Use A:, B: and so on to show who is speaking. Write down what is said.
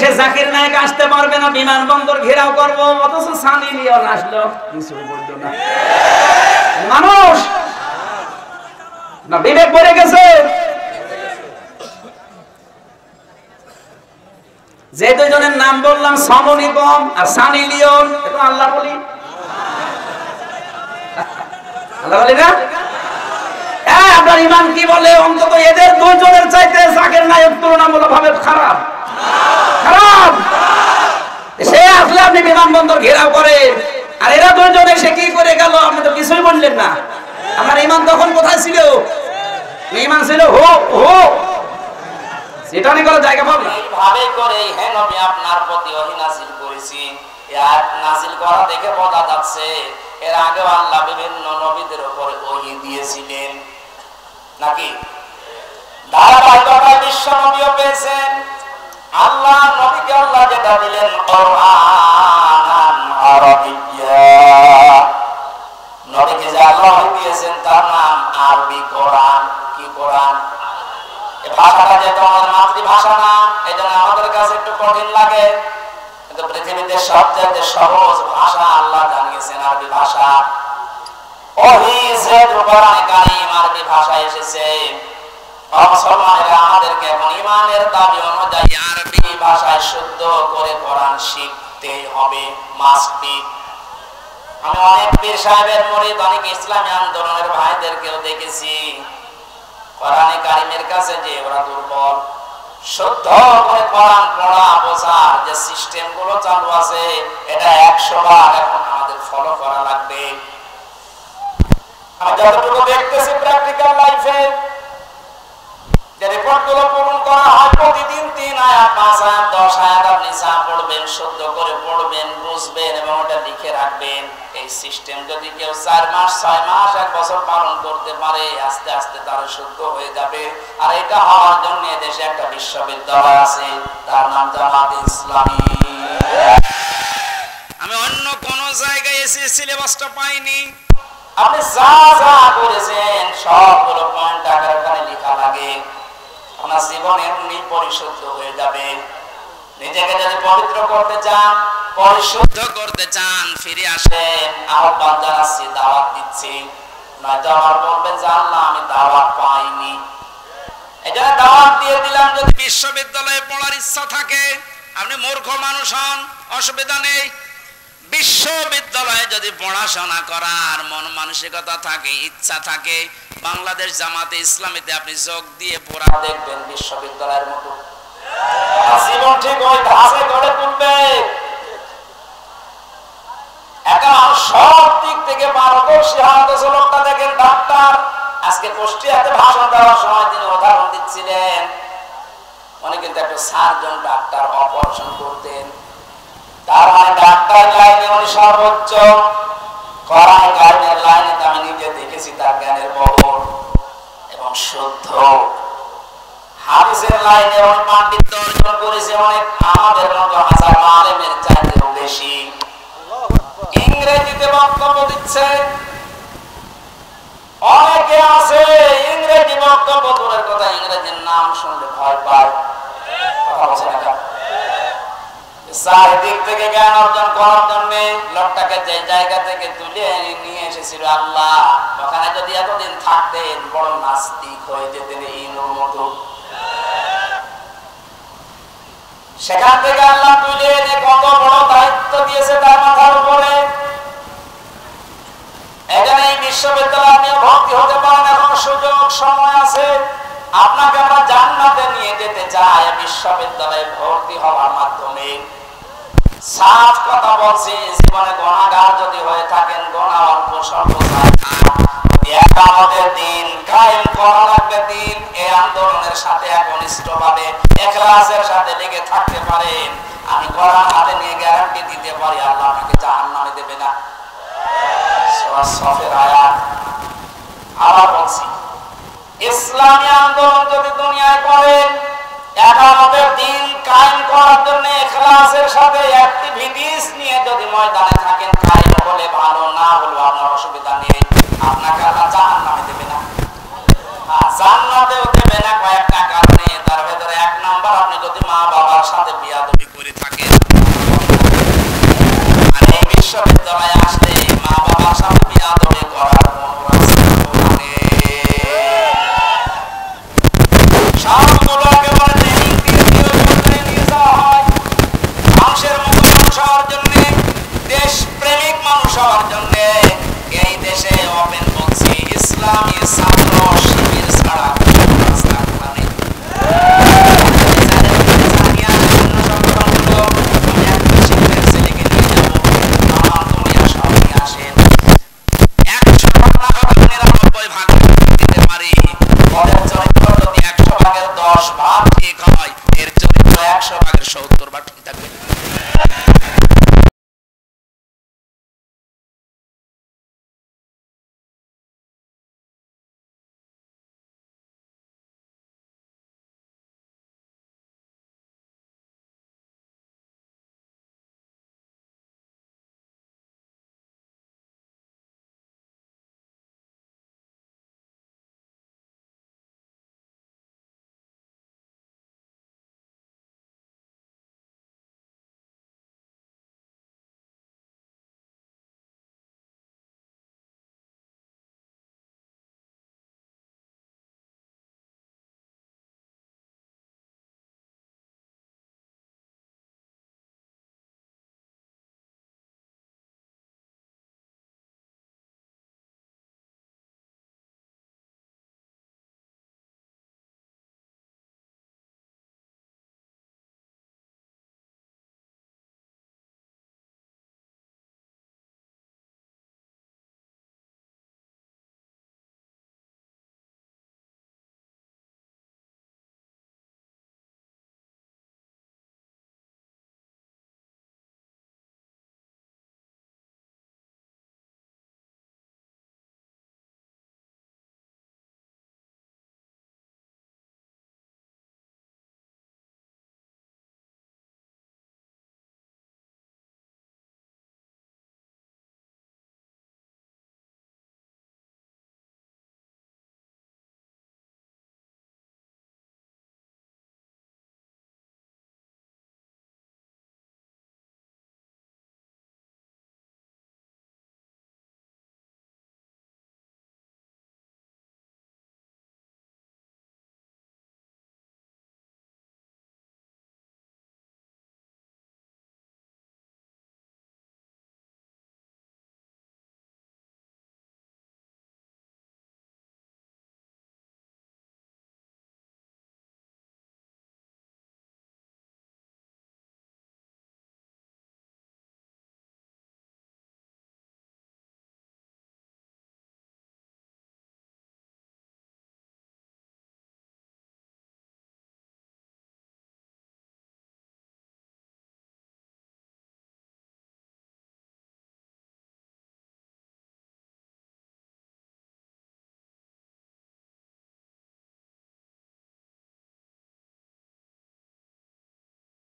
A: দেশে জাকির নায়েক আসতে পারবে না, বিমানবন্দর ঘেরাও করব, অথচ সানি লিওন আসলো কিছু বলতো না। মানুষ না বিবেক পড়ে গেছে। যে দুইজনের নাম বললাম, সনু নিগম আর সানি লিওন, এটা আল্লাহ বলি, আল্লাহ বলি না। আপনার ইমান কি বলে? অন্তত এদের দুইজনের চাইতে জাকির নায়েক তুলনামূলকভাবে খারাপ। খারাপ। সে আসলে আপনি বিমানবন্দর ঘেরাও করে, আর এরা দুইজন এসে কি করে গেল আপনি তো কিছুই বললেন না। আমার ইমান তখন কোথায় ছিল? ইমান ছিল হো হো, সেটা নিয়ে কোনো জায়গা পাবে।
B: এইভাবে করে হে নবী আপনার প্রতি ওহী নাযিল করেছি। এই আয়াত নাযিল করা দেখে বোঝা যাচ্ছে এর আগে আল্লাহ বিভিন্ন নবীদের উপরে ওহী দিয়েছিলেন নাকি? ধারাবাহিকতায় বিশ্ব নবীও পেয়েছেন। আল্লাহ নবীকে আল্লাহ যেটা দিলেন কোরআনান আরাবিয়্যা, নবীকে যে আল্লাহ দিয়েছেন তার নাম আরবি কোরআন। কি কোরআন? এই ভাষাটা যেহেতু আমাদের মাতৃভাষা না, এই জন্য আমাদের কাছে একটু কঠিন লাগে, কিন্তু পৃথিবীতে সবচেয়ে সহজ ভাষা আল্লাহ জানিয়েছেন আরবি ভাষা। ওহী যে কোরআনে কারীম আরবি ভাষায় এসেছে, মুসলমানেরা আমাদেরকে এখন ইমানের দাবি অনুযায়ী আরবি ভাষায় শুদ্ধ করে কোরআন শিখতে হবে, মাস্ট বি। আমি অনেক পীর সাহেবের মুরিদ, অনেক ইসলামী আন্দোলনের ভাইদেরকেও দেখেছি কোরআনে কারীমের কাছে যে ওরা দুর্বল। শুদ্ধ করে কোরআন পড়া বোঝার যে সিস্টেম গুলো চালু আছে, এটা 100 বার এখন আমাদের ফলো করা লাগবে। আমি যতটুকু দেখতেছি প্র্যাকটিক্যাল লাইফে, যে রিপোর্ট গুলো পূরণ করা হয় প্রতিদিন 3 আয়াত 5 আয়াত 10 আয়াত আপনি যা পড়বেন শুদ্ধ করে পড়বেন, বুঝবেন এবং ওটা লিখে রাখবেন। এই সিস্টেম যদি কেউ 4 মাস 6 মাস 1 বছর পালন করতে পারে, আস্তে আস্তে তার শুদ্ধ হয়ে যাবে। আর এটা হওয়ার জন্য দেশে একটা বিশ্ববিদ্যালয় আছে, তার নাম জামাতে ইসলামী। আমি অন্য কোন জায়গায় এসে সিলেবাসটা পাইনি। আপনি যা যা করেছেন সবগুলো পয়েন্ট আকারে ওখানে লেখা লাগে। আপনার জীবন এমনি পরিশুদ্ধ হয়ে যাবে। নিজেকে যদি পবিত্র করতে চান, পরিশুদ্ধ করতে চান, ফিরে আসেন। আহ্বান জানাচ্ছি, দাওয়াত দিচ্ছি। নয়তো আবার বলবেন যে আল্লাহ আমি দাওয়াত পাইনি। এই জন্য দাওয়াত দিয়ে দিলাম। যদি বিশ্ববিদ্যালয়ে পড়ার ইচ্ছা থাকে, আপনি মূর্খ মানুষ হন, অসুবিধা নেই। বিশ্ববিদ্যালয়ে যদি পড়াশোনা করার মন মানসিকতা থাকে, ইচ্ছা থাকে, বাংলাদেশ জামাতে ইসলামীতে আপনি যোগ দিয়ে পড়া দেখবেন বিশ্ববিদ্যালয়ের মতো জীবন ঠিক ওই ধাঁচে গড়ে তুলবে। একটা সব দিক থেকে পারদর্শী হওয়া লোকটা দেখেন ডাক্তার। আজকে কুষ্টিয়াতে ভাষণ দেওয়ার সময় তিনি উদাহরণ দিচ্ছিলেন, উনি কিন্তু একটা সার্জন ডাক্তার, অপারেশন করতেন। তার মানে ডাক্তার লাইনে উনি সর্বোচ্চ, কোরআন কারীমের লাইনে আমি নিজে দেখেছি তার জ্ঞানের বহর এবং শুদ্ধ। হাদিসের লাইনে উনি পাণ্ডিত্য অর্জন করেছে অনেক, আমাদের মতো হাজার আলেমের চাইতেও বেশি। ইংরেজিতে বক্তব্য দিচ্ছে, অনেকে আছে ইংরেজি বক্তব্য দূরের কথা, ইংরেজির নাম শুনলে ভয় পায়। কথা বলছে না, চারিদিক থেকে জ্ঞান অর্জন করার জন্য লোকটাকে যে জায়গা থেকে তুলে নিয়ে এসেছিল আল্লাহ, ওখানে যদি এতদিন থাকতেন বড় নাস্তিক হয়ে যেতেন ইনুর মতো। সেখান থেকে আল্লাহ তুলে এনে কত বড় দায়িত্ব দিয়েছে তার মাথার উপরে। এখানে এই বিশ্ববিদ্যালয়ে আপনি ভর্তি হতে পারেন, এখন সুযোগ সময় আছে। আপনাকে আমরা জান্নাতে নিয়ে যেতে চাই বিশ্ববিদ্যালয়ে ভর্তি হওয়ার মাধ্যমে। সাফ কথা বলছি, জীবনে গুনাহগার যদি হয়ে থাকেন, গুনাহ অল্প স্বল্প কিয়ামতের দিন কায়েম করা লাগবে দিন। এই আন্দোলনের সাথে একনিষ্ঠভাবে ইখলাসের সাথে লেগে থাকতে পারেন, আমি কোরআন হাতে নিয়ে গ্যারান্টি দিতে পারি আল্লাহ আপনাকে জাহান্নামে দেবে না। সূরা সফের আয়াত। আবার বলছি, ইসলামী আন্দোলন যদি দুনিয়ায় করেন, কিয়ামতের দিন কায়েম করার জন্য ইখলাসের সাথে অ্যাক্টিভিটিস নিয়ে যদি ময়দানে থাকেন, কায়েম হলে ভালো, না হলে আপনার অসুবিধা নেই, আপনাকে আল্লাহ জাহান্নামে দেবে না। জান্নাতেও